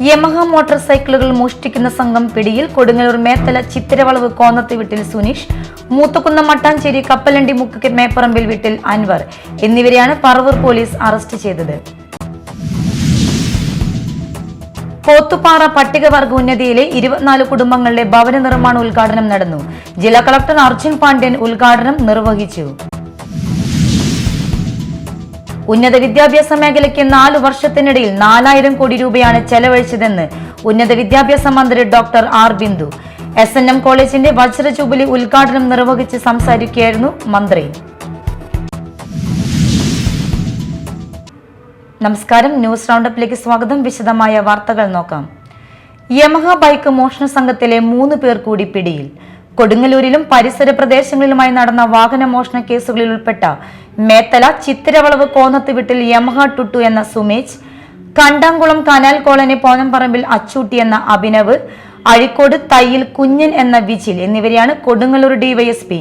Yamaha motor സൈക്കിളുകൾ മോഷ്ടിക്കുന്ന സംഘം പിടിയിൽ. കൊടുങ്ങല്ലൂർ മേത്തല ചിത്തിരവളവ് കോന്നത്ത് വീട്ടിൽ സുനീഷ്, മൂത്തക്കുന്നം മട്ടാഞ്ചേരി കപ്പലണ്ടി മുക്ക് മേപ്പറമ്പിൽ വീട്ടിൽ അൻവർ എന്നിവരെയാണ് പറവൂർ പോലീസ് അറസ്റ്റ് ചെയ്തത്. പോത്തുപാറ പട്ടികവർഗ ഉന്നതിയിലെ 24 കുടുംബങ്ങളുടെ ഭവന നിർമ്മാണ ഉദ്ഘാടനം നടന്നു. ജില്ലാ കളക്ടർ അർജുൻ പാണ്ഡ്യൻ ഉദ്ഘാടനം നിർവഹിച്ചു. ഉന്നത വിദ്യാഭ്യാസ മേഖലയ്ക്ക് 4 വർഷത്തിനിടയിൽ 4000 കോടി രൂപയാണ് ചെലവഴിച്ചതെന്ന് ഉന്നത വിദ്യാഭ്യാസ മന്ത്രി ഡോക്ടർ ആർ ബിന്ദു. SNM കോളേജിന്റെ വജ്ര ജൂബിലി ഉദ്ഘാടനം നിർവഹിച്ച് സംസാരിക്കുകയായിരുന്നു മന്ത്രി. നമസ്കാരം, ന്യൂസ് റൗണ്ടപ്പിലേക്ക് സ്വാഗതം. വിശദമായ വാർത്തകൾ നോക്കാം. യമഹ ബൈക്ക് മോഷണ സംഘത്തിലെ 3 പേർ കൂടി പിടിയിൽ. കൊടുങ്ങല്ലൂരിലും പരിസര പ്രദേശങ്ങളിലുമായി നടന്ന വാഹന മോഷണ കേസുകളിൽ ഉൾപ്പെട്ട മേത്തല ചിത്തിരവളവ് കോന്നത്ത് വീട്ടിൽ യമഹ ടുട്ടു എന്ന സുമേജ്, കണ്ടാംകുളം കനാൽ കോളനി പോനംപറമ്പിൽ അച്ചൂട്ടി എന്ന അഭിനവ്, അഴിക്കോട് തയ്യിൽ കുഞ്ഞൻ എന്ന വിജിൽ എന്നിവരെയാണ് കൊടുങ്ങല്ലൂർ ഡിവൈഎസ്പി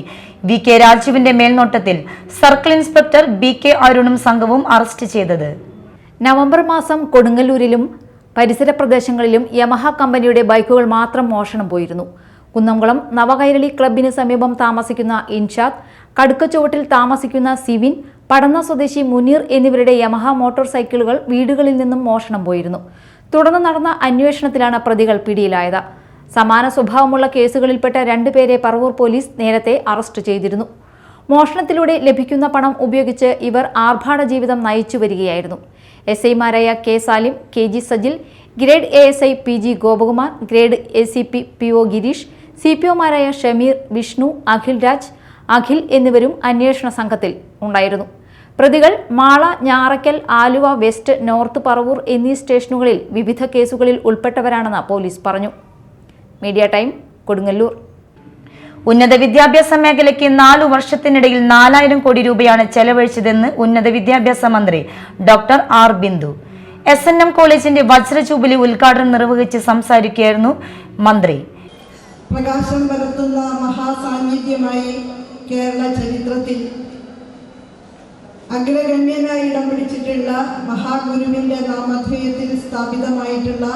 VK രാജുവിന്റെ മേൽനോട്ടത്തിൽ സർക്കിൾ ഇൻസ്പെക്ടർ BK അരുണും സംഘവും അറസ്റ്റ് ചെയ്തത്. നവംബർ മാസം കൊടുങ്ങല്ലൂരിലും പരിസര പ്രദേശങ്ങളിലും യമഹ കമ്പനിയുടെ ബൈക്കുകൾ മാത്രം മോഷണം പോയിരുന്നു. കുന്നംകുളം നവകൈരളി ക്ലബിന് സമീപം താമസിക്കുന്ന ഇൻഷാദ്, കടുക്കച്ചുവട്ടിൽ താമസിക്കുന്ന സിവിൻ, പടന്ന സ്വദേശി മുനീർ എന്നിവരുടെ യമഹ മോട്ടോർ സൈക്കിളുകൾ വീടുകളിൽ നിന്നും മോഷണം പോയിരുന്നു. തുടർന്ന് നടന്ന അന്വേഷണത്തിലാണ് പ്രതികൾ പിടിയിലായത്. സമാന സ്വഭാവമുള്ള കേസുകളിൽപ്പെട്ട 2 പേരെ പറവൂർ പോലീസ് നേരത്തെ അറസ്റ്റ് ചെയ്തിരുന്നു. മോഷണത്തിലൂടെ ലഭിക്കുന്ന പണം ഉപയോഗിച്ച് ഇവർ ആർഭാട ജീവിതം നയിച്ചു വരികയായിരുന്നു. SIമാരായ K Salim, KG Sajil, grade ASI PG Gopakumar, grade ACP PO Girish, CPOമാരായ ഷമീർ, വിഷ്ണു, അഖിൽ രാജ്, അഖിൽ എന്നിവരും അന്വേഷണ സംഘത്തിൽ ഉണ്ടായിരുന്നു. പ്രതികൾ മാള, ഞാറയ്ക്കൽ, ആലുവ വെസ്റ്റ്, നോർത്ത് പറവൂർ എന്നീ സ്റ്റേഷനുകളിൽ വിവിധ കേസുകളിൽ ഉൾപ്പെട്ടവരാണെന്ന് പോലീസ് പറഞ്ഞു. Media time, Kodungallur. ഉന്നത വിദ്യാഭ്യാസ മേഖലയ്ക്ക് 4 വർഷത്തിനിടയിൽ 4000 കോടി രൂപയാണ് ചെലവഴിച്ചതെന്ന് ഉന്നത വിദ്യാഭ്യാസ മന്ത്രി ഡോക്ടർ ആർ ബിന്ദു. SNM കോളേജിന്റെ വജ്ര ജൂബിലി ഉദ്ഘാടനം നിർവഹിച്ച് സംസാരിക്കുകയായിരുന്നു മന്ത്രി. പ്രകാശം പരത്തുന്ന മഹാസാന്നിധ്യമായി കേരള ചരിത്രത്തിൽ അഗ്രഗണ്യനായി ഇടം പിടിച്ചിട്ടുള്ള മഹാഗുരുവിന്റെ നാമധേയത്തിൽ സ്ഥാപിതമായിട്ടുള്ള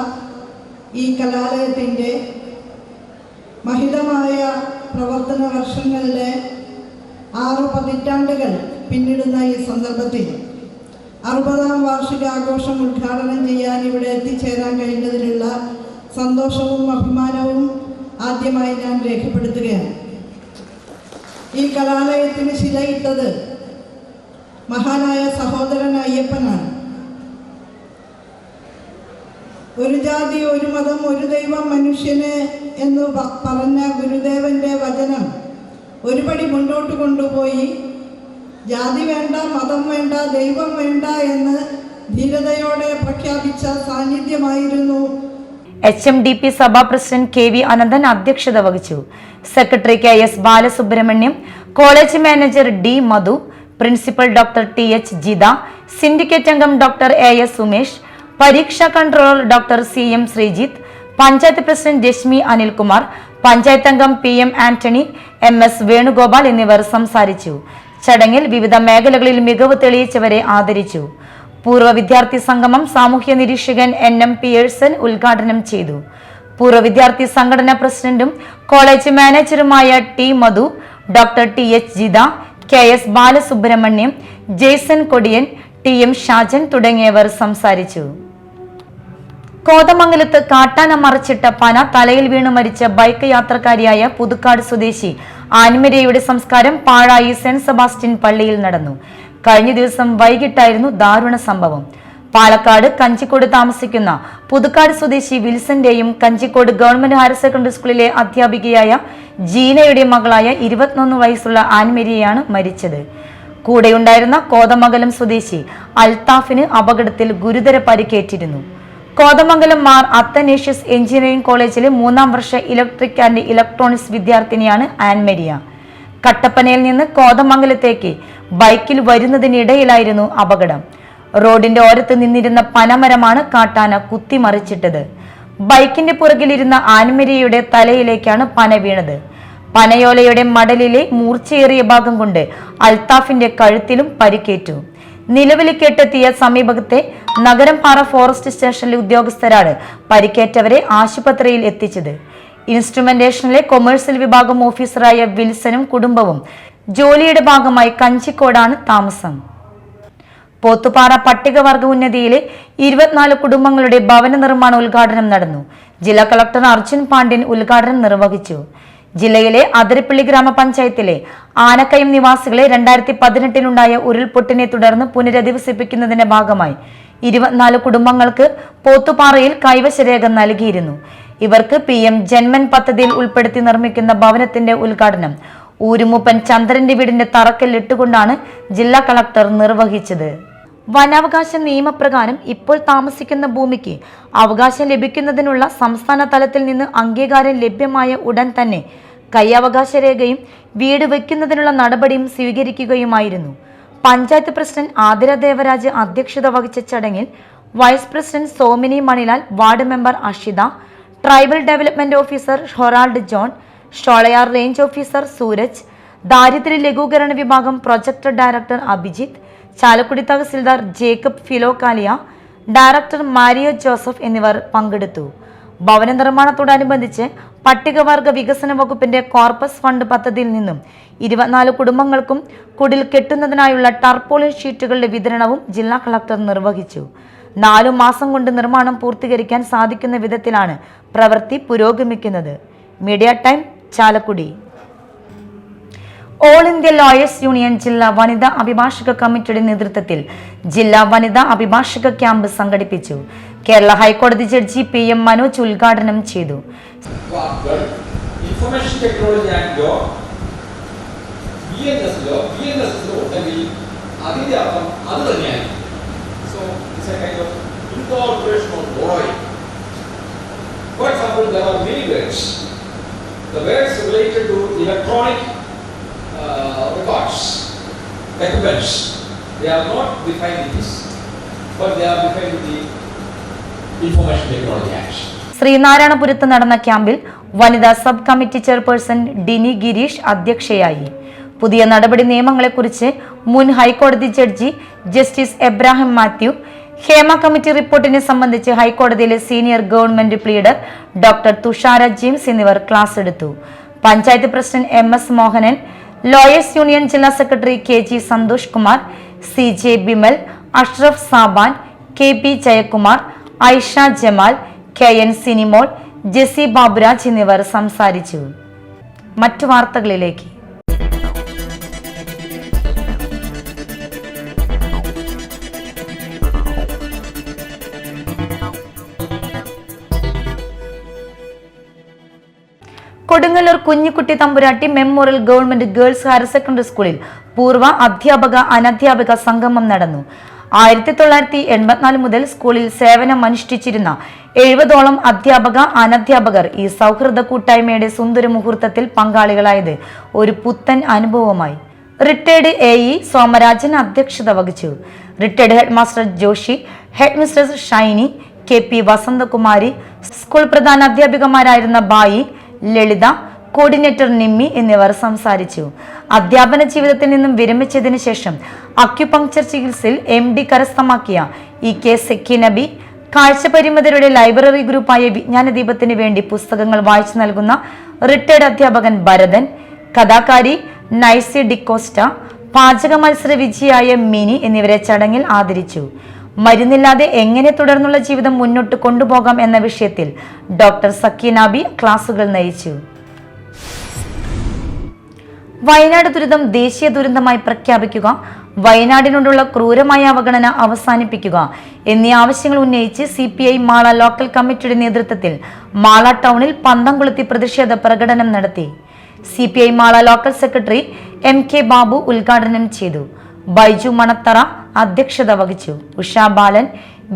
ഈ കലാലയത്തിന്റെ മഹിതമായ പ്രവർത്തന വർഷങ്ങളിലെ 6 പതിറ്റാണ്ടുകൾ പിന്നിടുന്ന ഈ സന്ദർഭത്തിൽ 60ാം വാർഷികാഘോഷം ഉദ്ഘാടനം ചെയ്യാൻ ഇവിടെ എത്തിച്ചേരാൻ കഴിഞ്ഞതിലുള്ള സന്തോഷവും അഭിമാനവും ആദ്യമായി ഞാൻ രേഖപ്പെടുത്തുകയാണ്. ഈ കലാലയത്തിന് ശിലയിട്ടത് മഹാനായ സഹോദരൻ അയ്യപ്പനാണ്. ഒരു ജാതി, ഒരു മതം, ഒരു ദൈവം മനുഷ്യന് എന്ന് പറഞ്ഞ ഗുരുദേവന്റെ വചനം ഒരുപടി മുന്നോട്ട് കൊണ്ടുപോയി ജാതി വേണ്ട, മതം വേണ്ട, ദൈവം വേണ്ട എന്ന് ധീരതയോടെ പ്രഖ്യാപിച്ച സാന്നിധ്യമായിരുന്നു. HMDP സഭാ പ്രസിഡന്റ് KV അനന്തൻ അധ്യക്ഷത വഹിച്ചു. Secretary KS Balasubramaniam, college manager D Madhu, principal doctor TH Jitha, syndicate അംഗം ഡോക്ടർ AS സുമേഷ്, പരീക്ഷാ controller doctor CM Sreejith, panchayat president Rashmi Anilkumar, panchayat അംഗം PM ആന്റണി, MS വേണുഗോപാൽ എന്നിവർ സംസാരിച്ചു. ചടങ്ങിൽ വിവിധ മേഖലകളിൽ മികവ് തെളിയിച്ചവരെ ആദരിച്ചു. പൂർവ്വ വിദ്യാർത്ഥി സംഗമം സാമൂഹ്യ നിരീക്ഷകൻ NM പിയേഴ്സൺ ഉദ്ഘാടനം ചെയ്തു. പൂർവ്വ വിദ്യാർത്ഥി സംഘടനാ പ്രസിഡന്റും കോളേജ് മാനേജറുമായ T Madhu, doctor TH Jitha, KS Balasubramaniam, Jaison Kodiyan, TM Shajan തുടങ്ങിയവർ സംസാരിച്ചു. കോതമംഗലത്ത് കാട്ടാന മറിച്ചിട്ട പന തലയിൽ വീണു മരിച്ച ബൈക്ക് യാത്രക്കാരിയായ പുതുക്കാട് സ്വദേശി ആൻമരിയയുടെ സംസ്കാരം പാഴായി സെന്റ് സെബാസ്റ്റ്യൻ പള്ളിയിൽ നടന്നു. കഴിഞ്ഞ ദിവസം വൈകിട്ടായിരുന്നു ദാരുണ സംഭവം. പാലക്കാട് കഞ്ചിക്കോട് താമസിക്കുന്ന പുതുക്കാട് സ്വദേശി വിൽസന്റെയും കഞ്ചിക്കോട് ഗവൺമെന്റ് ഹയർ സെക്കൻഡറി സ്കൂളിലെ അധ്യാപികയായ ജീനയുടെ മകളായ 21 വയസ്സുള്ള ആൻമരിയയാണ് മരിച്ചത്. കൂടെയുണ്ടായിരുന്ന കോതമംഗലം സ്വദേശി അൽത്താഫിന് അപകടത്തിൽ ഗുരുതര പരിക്കേറ്റിരുന്നു. കോതമംഗലം മാർ അത്തനേഷ്യസ് എഞ്ചിനീയറിംഗ് കോളേജിലെ 3ാം വർഷ ഇലക്ട്രിക് ആൻഡ് ഇലക്ട്രോണിക്സ് വിദ്യാർത്ഥിനിയാണ് ആൻമരിയ. കട്ടപ്പനയിൽ നിന്ന് കോതമംഗലത്തേക്ക് ബൈക്കിൽ വരുന്നതിനിടയിലായിരുന്നു അപകടം. റോഡിന്റെ ഓരത്ത് നിന്നിരുന്ന പനമരമാണ് കാട്ടാന കുത്തിമറിച്ചിട്ടത്. ബൈക്കിന്റെ പുറകിലിരുന്ന ആൻമരിയയുടെ തലയിലേക്കാണ് പന വീണത്. പനയോലയുടെ മടലിലെ മൂർച്ചയേറിയ ഭാഗം കൊണ്ട് അൽത്താഫിന്റെ കഴുത്തിലും പരിക്കേറ്റു. നിലവിളിക്കേട്ടെത്തിയ സമീപത്തെ നഗരംപാറ ഫോറസ്റ്റ് സ്റ്റേഷനിലെ ഉദ്യോഗസ്ഥരാണ് പരിക്കേറ്റവരെ ആശുപത്രിയിൽ എത്തിച്ചത്. ഇൻസ്ട്രുമെന്റേഷനിലെ കൊമേഴ്സ്യൽ വിഭാഗം ഓഫീസറായ വിൽസനും കുടുംബവും ജോലിയുടെ ഭാഗമായി കഞ്ചിക്കോടാണ് താമസം. പോത്തുപാറ പട്ടികവർഗ ഉന്നതിയിലെ 24 കുടുംബങ്ങളുടെ ഭവന നിർമ്മാണ ഉദ്ഘാടനം നടന്നു. ജില്ലാ കളക്ടർ അർജുൻ പാണ്ഡ്യൻ ഉദ്ഘാടനം നിർവഹിച്ചു. ജില്ലയിലെ അതിരപ്പള്ളി ഗ്രാമപഞ്ചായത്തിലെ ആനക്കയം നിവാസികളെ 2018-ലുണ്ടായ ഉരുൾപൊട്ടിനെ തുടർന്ന് പുനരധിവസിപ്പിക്കുന്നതിന്റെ ഭാഗമായി 24 കുടുംബങ്ങൾക്ക് പോത്തുപാറയിൽ കൈവശരേഖ നൽകിയിരുന്നു. ഇവർക്ക് PM ജന്മൻ പദ്ധതിയിൽ ഉൾപ്പെടുത്തി നിർമ്മിക്കുന്ന ഭവനത്തിന്റെ ഉദ്ഘാടനം ഊരുമൂപ്പൻ ചന്ദ്രന്റെ വീടിന്റെ തറക്കല്ലിട്ടുകൊണ്ടാണ് ജില്ലാ കളക്ടർ നിർവഹിച്ചത്. വനാവകാശ നിയമപ്രകാരം ഇപ്പോൾ താമസിക്കുന്ന ഭൂമിക്ക് അവകാശം ലഭിക്കുന്നതിനുള്ള സംസ്ഥാന തലത്തിൽ നിന്ന് അംഗീകാരം ലഭ്യമായ ഉടൻ തന്നെ കൈയവകാശ രേഖയും വീട് വയ്ക്കുന്നതിനുള്ള നടപടിയും സ്വീകരിക്കുകയുമായിരുന്നു. പഞ്ചായത്ത് പ്രസിഡന്റ് ആതിര ദേവരാജ് അധ്യക്ഷത വഹിച്ച ചടങ്ങിൽ vice president Somini Manilal, ward member Ashitha, tribal development officer Harold John, Sholayar range officer Sooraj, ദാരിദ്ര്യ ലഘൂകരണ വിഭാഗം project director Abhijith, Chalakudy tahsildar Jacob Philokalia, director Mario Joseph എന്നിവർ പങ്കെടുത്തു. ഭവന നിർമ്മാണത്തോടനുബന്ധിച്ച് പട്ടികവർഗ വികസന വകുപ്പിന്റെ കോർപ്പസ് ഫണ്ട് പദ്ധതിയിൽ നിന്നും 24 കുടുംബങ്ങൾക്കും കുടിൽ കെട്ടുന്നതിനായുള്ള ടർപോളിൻ ഷീറ്റുകളുടെ വിതരണവും ജില്ലാ കളക്ടർ നിർവഹിച്ചു. 4 മാസം കൊണ്ട് നിർമ്മാണം പൂർത്തീകരിക്കാൻ സാധിക്കുന്ന വിധത്തിലാണ് പ്രവൃത്തി പുരോഗമിക്കുന്നത്. Media time, Chalakudy. All India lawyers union ജില്ലാ വനിതാ അഭിഭാഷക കമ്മിറ്റിയുടെ നേതൃത്വത്തിൽ ജില്ലാ വനിതാ അഭിഭാഷക ക്യാമ്പ് സംഘടിപ്പിച്ചു. കേരള ഹൈക്കോടതി ജഡ്ജി PM മനോജ് ഉദ്ഘാടനം ചെയ്തു. Information technology and law, BNS law ഉണ്ടെങ്കിൽ അതിന്റെ അർത്ഥം അത് തന്നെയാണ്. So it's a kind of incorporation of lawing. For example, there are many words. The words related to electronic records, documents, they are not defined in this, but they are defined in the Information Technology Act. ശ്രീനാരായണപുരത്ത് നടന്ന ക്യാമ്പിൽ വനിതാ sub committee chairperson Dini Girish അധ്യക്ഷയായി. പുതിയ നടപടി നിയമങ്ങളെക്കുറിച്ച് മുൻ ഹൈക്കോടതി judge justice Abraham Mathew, Hema committee റിപ്പോർട്ടിനെ സംബന്ധിച്ച് ഹൈക്കോടതിയിലെ senior government pleader doctor Thushara James എന്നിവർ ക്ലാസ് എടുത്തു. Panchayat president MS Mohanan, lawyers union ജില്ലാ secretary KG Santhosh Kumar, CJ Bimal, Ashraf Saban, KP Jayakumar, Aisha Jamal, KN Sinimol, Jessy Baburaj എന്നിവർ സംസാരിച്ചു. മറ്റു വാർത്തകളിലേക്ക്. Kodungallur Kunhikutty Thampuratti memorial government girls higher secondary സ്കൂളിൽ പൂർവ്വ അധ്യാപക അനധ്യാപക സംഗമം നടന്നു. 1984 മുതൽ സ്കൂളിൽ സേവനമനുഷ്ഠിച്ചിരുന്ന 70ഓളം അധ്യാപക അനധ്യാപകർ ഈ സൗഹൃദ കൂട്ടായ്മയുടെ സുന്ദര മുഹൂർത്തത്തിൽ പങ്കാളികളായത് ഒരു പുത്തൻ അനുഭവമായി. റിട്ടയർഡ് AE സോമരാജൻ അധ്യക്ഷത വഹിച്ചു. Retired headmaster Joshi, headmistress Shiny, KP Vasanthakumari, school പ്രധാന അധ്യാപികമാരായിരുന്ന ബായി, ലളിത, കോർഡിനേറ്റർ നിമ്മി എന്നിവർ സംസാരിച്ചു. അധ്യാപന ജീവിതത്തിൽ നിന്നും വിരമിച്ചതിന് ശേഷം അക്യുപങ്ക്ചർ ചികിത്സയിൽ MD കരസ്ഥമാക്കിയ EK സെക്കി നബി, കാഴ്ചപരിമിതരുടെ ലൈബ്രറി ഗ്രൂപ്പായ വിജ്ഞാനദീപത്തിന് വേണ്ടി പുസ്തകങ്ങൾ വായിച്ചു നൽകുന്ന റിട്ടയർഡ് അധ്യാപകൻ ഭരതൻ, കഥാകാരി നൈസി ഡിക്കോസ്റ്റ, പാചക മത്സര വിജയിയായ മിനി എന്നിവരെ ചടങ്ങിൽ ആദരിച്ചു. മരുന്നില്ലാതെ എങ്ങനെ തുടർന്നുള്ള ജീവിതം മുന്നോട്ട് കൊണ്ടുപോകാം എന്ന വിഷയത്തിൽ ഡോക്ടർ സക്കീനാബി ക്ലാസുകൾ നയിച്ചു. വയനാട് ദുരിതം ദേശീയ ദുരന്തമായി പ്രഖ്യാപിക്കുക, വയനാടിനോടുള്ള ക്രൂരമായ അവഗണന അവസാനിപ്പിക്കുക എന്നീ ആവശ്യങ്ങൾ ഉന്നയിച്ച് CPI മാള ലോക്കൽ കമ്മിറ്റിയുടെ നേതൃത്വത്തിൽ മാള ടൗണിൽ പന്തംകൊളുത്തി പ്രതിഷേധ പ്രകടനം നടത്തി. CPI Mala local secretary MK Babu ഉദ്ഘാടനം ചെയ്തു. ബൈജു മണത്തറ അധ്യക്ഷത വഹിച്ചു. ഉഷാ ബാലൻ,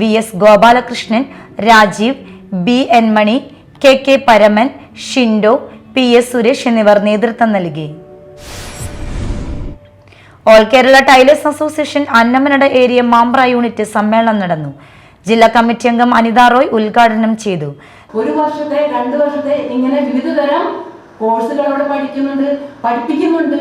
VS ഗോപാലകൃഷ്ണൻ, രാജീവ്, BN മണി, KK പരമൻ, ഷിൻഡോ, PS സുരേഷ് എന്നിവർ നേതൃത്വം നൽകി. All Kerala tailors association Annamanada area Mambra unit സമ്മേളനം നടന്നു. ജില്ലാ കമ്മിറ്റി അംഗം അനിത റോയ് ഉദ്ഘാടനം ചെയ്തു. 1 വർഷത്തെ 2 വർഷത്തെ ഇങ്ങനെ വിവിധ തരം കോഴ്സുകൾ അവിടെ പഠിപ്പിക്കുന്നുണ്ട്.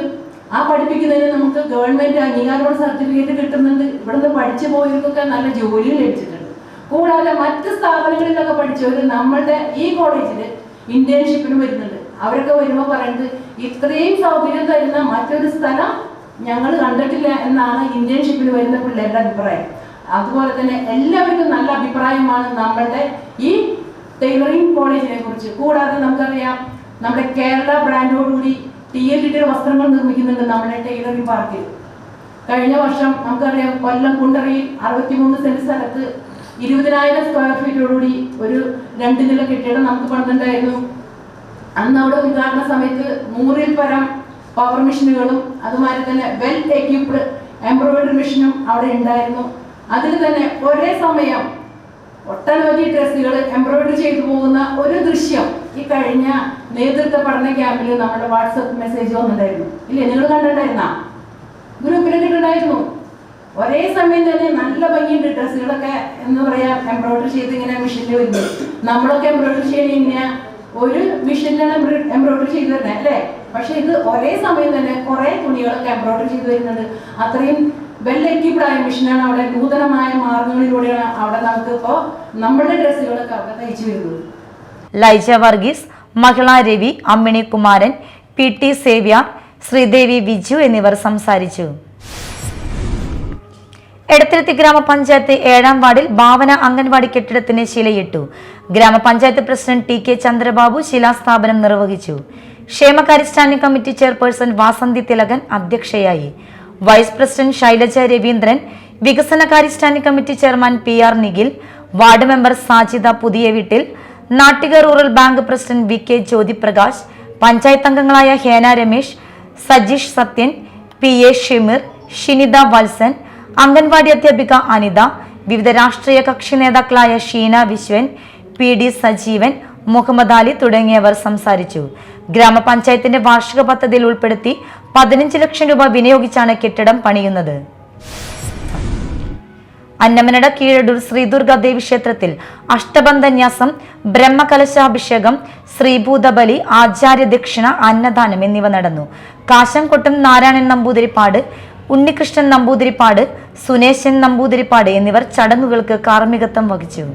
ആ പഠിപ്പിക്കുന്നതിന് നമുക്ക് ഗവൺമെന്റ് അംഗീകാരമുള്ള സർട്ടിഫിക്കറ്റ് കിട്ടുന്നുണ്ട്. ഇവിടുന്ന് പഠിച്ചു പോയവർക്കൊക്കെ നല്ല ജോലിയും ലഭിച്ചിട്ടുണ്ട്. കൂടാതെ മറ്റ് സ്ഥാപനങ്ങളിലൊക്കെ പഠിച്ചവർ നമ്മളുടെ ഈ കോളേജിൽ ഇന്റേൺഷിപ്പിന് വരുന്നുണ്ട്. അവരൊക്കെ വരുമ്പോൾ പറയുന്നത് ഇത്രയും സൗകര്യം തരുന്ന മറ്റൊരു സ്ഥലം ഞങ്ങൾ കണ്ടിട്ടില്ല എന്നാണ് ഇന്റേൺഷിപ്പിന് വരുന്ന പിള്ളേരുടെ അഭിപ്രായം. അതുപോലെ തന്നെ എല്ലാവർക്കും നല്ല അഭിപ്രായമാണ് നമ്മളുടെ ഈ ടൈലറിംഗ് കോളേജിനെ കുറിച്ച്. കൂടാതെ നമുക്കറിയാം നമ്മുടെ കേരള ബ്രാൻഡോടുകൂടി TLD വസ്ത്രങ്ങൾ നിർമ്മിക്കുന്നുണ്ട് നമ്മുടെ ടൈലറിംഗ് പാർക്കിൽ. കഴിഞ്ഞ വർഷം നമുക്കറിയാം കൊല്ലം കുണ്ടറയിൽ 63 സെന്റ് സ്ഥലത്ത് 20,000 സ്ക്വയർ ഫീറ്റോടുകൂടി ഒരു 2 നില കെട്ടിടം നമുക്ക് പണിതുണ്ടായിരുന്നു. അന്ന് അവിടെ ഉദ്ഘാടന സമയത്ത് 100-ൽ പരം പവർ മെഷീനുകളും അതുമാതിരി തന്നെ വെൽ എക്യുപ്ഡ് എംബ്രോയിഡറി മെഷീനും അവിടെ ഉണ്ടായിരുന്നു. അതിൽ തന്നെ ഒരേ സമയം ഒട്ടനവധി ഡ്രസ്സുകൾ എംബ്രോയിഡറി ചെയ്തു പോകുന്ന ഒരു ദൃശ്യം ഈ കഴിഞ്ഞ നേതൃത്വ പഠന ക്യാമ്പിൽ നമ്മുടെ വാട്സപ്പ് മെസ്സേജ് വന്നിട്ടുണ്ടായിരുന്നു. ഇല്ലേ, നിങ്ങൾ കണ്ടിട്ടുണ്ടായിരുന്ന ഗ്രൂപ്പിലൊക്കെ ഉണ്ടായിരുന്നു. ഒരേ സമയം തന്നെ നല്ല ഭംഗിയുണ്ട് ഡ്രസ്സുകളൊക്കെ എന്ന് പറയാ എംബ്രോയിഡറി ചെയ്ത് ഇങ്ങനെ മെഷീനിൽ വരുന്നത്. നമ്മളൊക്കെ എംബ്രോയിഡറി ചെയ്ത് ഇങ്ങനെ ഒരു മെഷീനിലാണ് എംബ്രോയിഡറി ചെയ്ത് വരുന്നത് അല്ലേ? പക്ഷെ ഇത് ഒരേ സമയം തന്നെ കുറെ തുണികളൊക്കെ എംബ്രോയിഡറി ചെയ്ത് വരുന്നുണ്ട്. അത്രയും വെൽ എക്യുപ്ഡായ മെഷീനാണ് അവിടെ. നൂതനമായ മാർഗങ്ങളിലൂടെയാണ് അവിടെ നമുക്ക് ഇപ്പോൾ നമ്മുടെ ഡ്രസ്സുകളൊക്കെ അവിടെ തയ്ച്ചു വരുന്നത്. ലൈജ വർഗീസ്, മഹിള രവി, അമ്മിണി കുമാരൻ, PT സേവ്യാർ, ശ്രീദേവി വിജു എന്നിവർ സംസാരിച്ചു. എടത്തിരുത്തി ഗ്രാമപഞ്ചായത്ത് 7-ാം വാർഡിൽ ഭാവന അംഗൻവാടി കെട്ടിടത്തിന് ശിലയിട്ടു. ഗ്രാമപഞ്ചായത്ത് പ്രസിഡന്റ് TK ചന്ദ്രബാബു ശിലാസ്ഥാപനം നിർവഹിച്ചു. ക്ഷേമകാര്യ standing committee chairperson Vasanthi Thilakan അധ്യക്ഷയായി. വൈസ് പ്രസിഡന്റ് ശൈലജ രവീന്ദ്രൻ, വികസനകാര്യ standing committee chairman PR Nikhil, ward member Sajida പുതിയ വീട്ടിൽ, Nattika rural bank president VK Jyothiprakash, panchayat അംഗങ്ങളായ ഹേന രമേശ്, സജീഷ് സത്യൻ, PA ഷിമിർ, ഷിനിത വത്സൻ, അംഗൻവാടി അധ്യാപിക അനിത, വിവിധ രാഷ്ട്രീയ കക്ഷി നേതാക്കളായ ഷീന വിശ്വൻ, PD സജീവൻ, മുഹമ്മദ് അലി തുടങ്ങിയവർ സംസാരിച്ചു. ഗ്രാമപഞ്ചായത്തിന്റെ വാർഷിക പദ്ധതിയിൽ ഉൾപ്പെടുത്തി 15 ലക്ഷം രൂപ വിനിയോഗിച്ചാണ് കെട്ടിടം പണിയുന്നത്. അന്നമനട കീഴടൂർ ശ്രീദുർഗാദേവി ക്ഷേത്രത്തിൽ അഷ്ടബന്ധന്യാസം, ബ്രഹ്മകലശാഭിഷേകം, ശ്രീഭൂതബലി, ആചാര്യ ദക്ഷിണ, അന്നദാനം എന്നിവ നടന്നു. കാശംകൊട്ടും നാരായണൻ നമ്പൂതിരിപ്പാട്, ഉണ്ണികൃഷ്ണൻ നമ്പൂതിരിപ്പാട്, സുനേശൻ നമ്പൂതിരിപ്പാട് എന്നിവർ ചടങ്ങുകൾക്ക് കാർമ്മികത്വം വഹിച്ചു.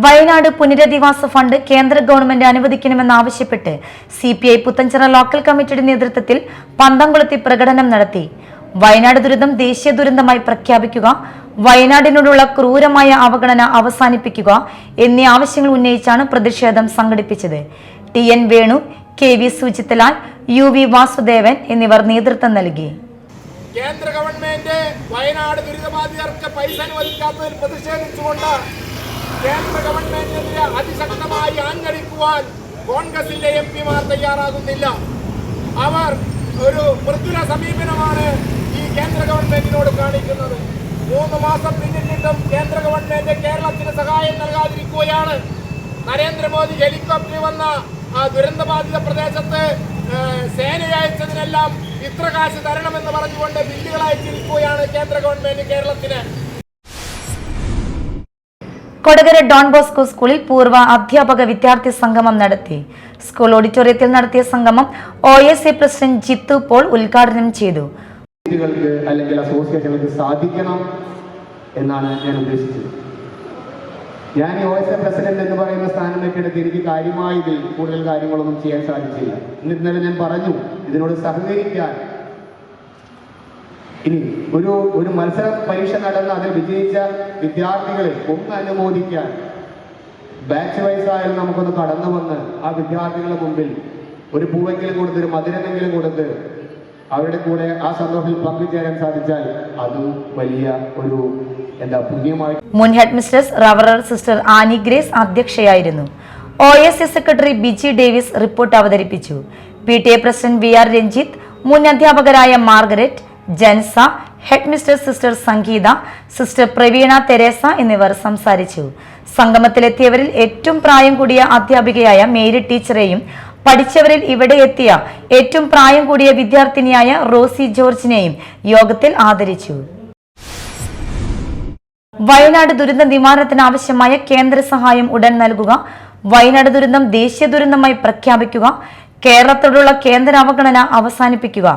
വയനാട് പുനരധിവാസ ഫണ്ട് കേന്ദ്ര ഗവൺമെന്റ് അനുവദിക്കണമെന്നാവശ്യപ്പെട്ട് CPI പുത്തഞ്ചിറ ലോക്കൽ കമ്മിറ്റിയുടെ നേതൃത്വത്തിൽ പന്തംകുളത്തി പ്രകടനം നടത്തി. വയനാട് ദുരന്തം ദേശീയ ദുരന്തമായി പ്രഖ്യാപിക്കുക, വയനാടിനോടുള്ള ക്രൂരമായ അവഗണന അവസാനിപ്പിക്കുക എന്നീ ആവശ്യങ്ങൾ ഉന്നയിച്ചാണ് പ്രതിഷേധം സംഘടിപ്പിച്ചത്. TN Venu, KV Sujithlal, UV Vasudevan എന്നിവർ നേതൃത്വം നൽകി. കേന്ദ്ര ഗവൺമെന്റ് വയനാട് ദുരിതബാധിതർക്ക് പൈസ അനുവദിക്കാത്തതിൽ പ്രതിഷേധിച്ചുകൊണ്ട് കേന്ദ്ര ഗവൺമെന്റിനെതിരെ അതിശക്തമായി ആഞ്ഞടിക്കുവാൻ കോൺഗ്രസിന്റെ MP-മാർ തയ്യാറാകുന്നില്ല. അവർ ഒരു മൃദുല സമീപനമാണ് ഈ കേന്ദ്ര ഗവൺമെന്റിനോട് കാണിക്കുന്നത്. 3 മാസം പിന്നിട്ടിട്ടും കേന്ദ്ര ഗവൺമെന്റ് കേരളത്തിന് സഹായം നൽകാതിരിക്കുകയാണ്. നരേന്ദ്രമോദി ഹെലികോപ്റ്ററിൽ വന്ന ആ ദുരന്തബാധിത പ്രദേശത്ത് സേനയെ അയച്ചതിനെല്ലാം ഇത്ര കാശ് തരണമെന്ന് പറഞ്ഞുകൊണ്ട് ബില്ലുകൾ അയച്ചിരിക്കുകയാണ് കേന്ദ്ര ഗവൺമെന്റ് കേരളത്തിന്. കൊടകര ഡോൺ ബോസ്കോ സ്കൂളിൽ പൂർവ്വ അധ്യാപക വിദ്യാർത്ഥി സംഗമം നടത്തി. സ്കൂൾ ഓഡിറ്റോറിയത്തിൽ നടത്തിയ സംഗമം OSA പ്രസിഡന്റ് ജിത്തു പോൾ ഉദ്ഘാടനം ചെയ്തു. അല്ലെങ്കിൽ അസോസിയേഷനുകൾക്ക് സാധിക്കണം എന്നാണ് ഞാൻ ഉദ്ദേശിച്ചത്. ഞാൻ OSA പ്രസിഡന്റ് എന്ന് പറയുന്ന സ്ഥാനം ഏറ്റെടുത്ത് എനിക്ക് കാര്യമായി ഇതിൽ കൂടുതൽ കാര്യങ്ങളൊന്നും ചെയ്യാൻ സാധിച്ചില്ല. എന്നിരുന്നാലും ഞാൻ പറഞ്ഞു ഇതിനോട് സഹകരിക്കാൻ. ഇനി ഒരു മത്സര പരീക്ഷ നടന്ന് അതിൽ വിജയിച്ച വിദ്യാർത്ഥികളെ ഒന്ന് അനുമോദിക്കാൻ ബാച്ച് വൈസ് ആയാലും നമുക്കൊന്ന് കടന്നു വന്ന് ആ വിദ്യാർത്ഥികളുടെ മുമ്പിൽ ഒരു പൂവെങ്കിലും കൊടുത്ത് ഒരു മധുരമെങ്കിലും കൊടുത്ത് അവരുടെ കൂടെ ആ സന്തോഷത്തിൽ പങ്കുചേരാൻ സാധിച്ചാൽ അതും വലിയ ഒരു പുണ്യമായി. മുൻ ഹെഡ് മിസ്ട്രസ് റവറർ സിസ്റ്റർ ആനി ഗ്രേസ് അധ്യക്ഷയായിരുന്നു. OSA secretary Biji Davis report അവതരിപ്പിച്ചു. PTA പ്രസിഡന്റ് VR രഞ്ജിത്ത്, മുൻ അധ്യാപകരായ Margaret, Jansa, head mistress sister Sangeetha, sister Praveena Theresa എന്നിവർ സംസാരിച്ചു. സംഗമത്തിലെത്തിയവരിൽ ഏറ്റവും പ്രായം കൂടിയ അധ്യാപികയായ മേരി ടീച്ചറെയും പഠിച്ചവരിൽ ഇവിടെ എത്തിയ ഏറ്റവും പ്രായം കൂടിയ വിദ്യാർത്ഥിനിയായ റോസി ജോർജിനെയും യോഗത്തിൽ ആദരിച്ചു. വയനാട് ദുരന്ത നിവാരണത്തിന് ആവശ്യമായ കേന്ദ്ര സഹായം ഉടൻ നൽകുക. വയനാട് ദുരന്തം ദേശീയ ദുരന്തമായി പ്രഖ്യാപിക്കുക. കേരളത്തോടുള്ള കേന്ദ്ര അവഗണന അവസാനിപ്പിക്കുക.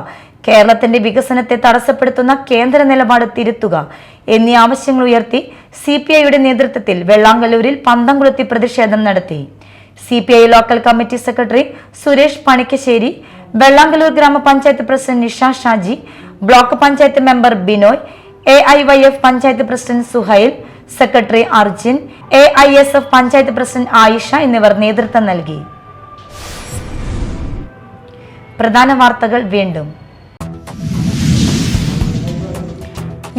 കേരളത്തിന്റെ വികസനത്തെ തടസ്സപ്പെടുത്തുന്ന കേന്ദ്ര നിലപാട് തിരുത്തുക എന്നീ ആവശ്യങ്ങൾ ഉയർത്തി CPIയുടെ നേതൃത്വത്തിൽ വെള്ളാങ്കല്ലൂരിൽ പന്തംകുളത്തി പ്രതിഷേധം നടത്തി. CPI local committee secretary Suresh Panikkassery, Vellangallur ഗ്രാമപഞ്ചായത്ത് president Nisha Shaji, block panchayat member Binoy, AIYF panchayat president Suhail, secretary Arjun, AISF panchayat president Ayisha എന്നിവർ നേതൃത്വം നൽകി. പ്രധാന വാർത്തകൾ വീണ്ടും.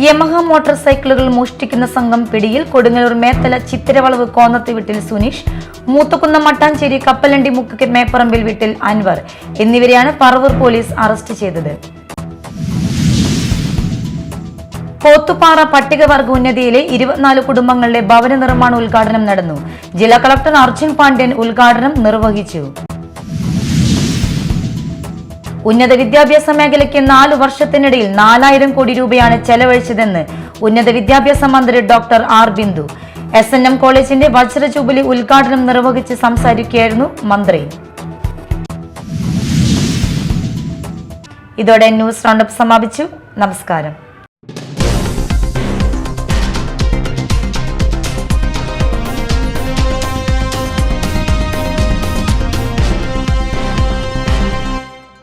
യമഹ മോട്ടോർ സൈക്കിളുകൾ മോഷ്ടിക്കുന്ന സംഘം പിടിയിൽ. കൊടുങ്ങല്ലൂർ മേത്തല ചിത്തിരവളവ് കോന്നത്ത് വീട്ടിൽ സുനീഷ്, മൂത്തുകുന്നം മട്ടാഞ്ചേരി കപ്പലണ്ടി മുക്ക് മേപ്പറമ്പിൽ വീട്ടിൽ അൻവർ എന്നിവരെയാണ് പറവൂർ പോലീസ് അറസ്റ്റ് ചെയ്തത്. പോത്തുപാറ പട്ടികവർഗ ഉന്നതിയിലെ 24 കുടുംബങ്ങളുടെ ഭവന നിർമ്മാണ ഉദ്ഘാടനം നടന്നു. ജില്ലാ കളക്ടർ അർജുൻ പാണ്ഡ്യൻ ഉദ്ഘാടനം നിർവഹിച്ചു. ഉന്നത വിദ്യാഭ്യാസ മേഖലയ്ക്ക് 4 വർഷത്തിനിടയിൽ 4000 കോടി രൂപയാണ് ചെലവഴിച്ചതെന്ന് ഉന്നത വിദ്യാഭ്യാസ മന്ത്രി ഡോക്ടർ ആർ ബിന്ദു. SNM കോളേജിന്റെ വജ്ര ജൂബിലി ഉദ്ഘാടനം നിർവഹിച്ച് സംസാരിക്കുകയായിരുന്നു മന്ത്രി. ഇതോടെ ന്യൂസ് റൗണ്ടപ്പ് സമാപിച്ചു. നമസ്കാരം.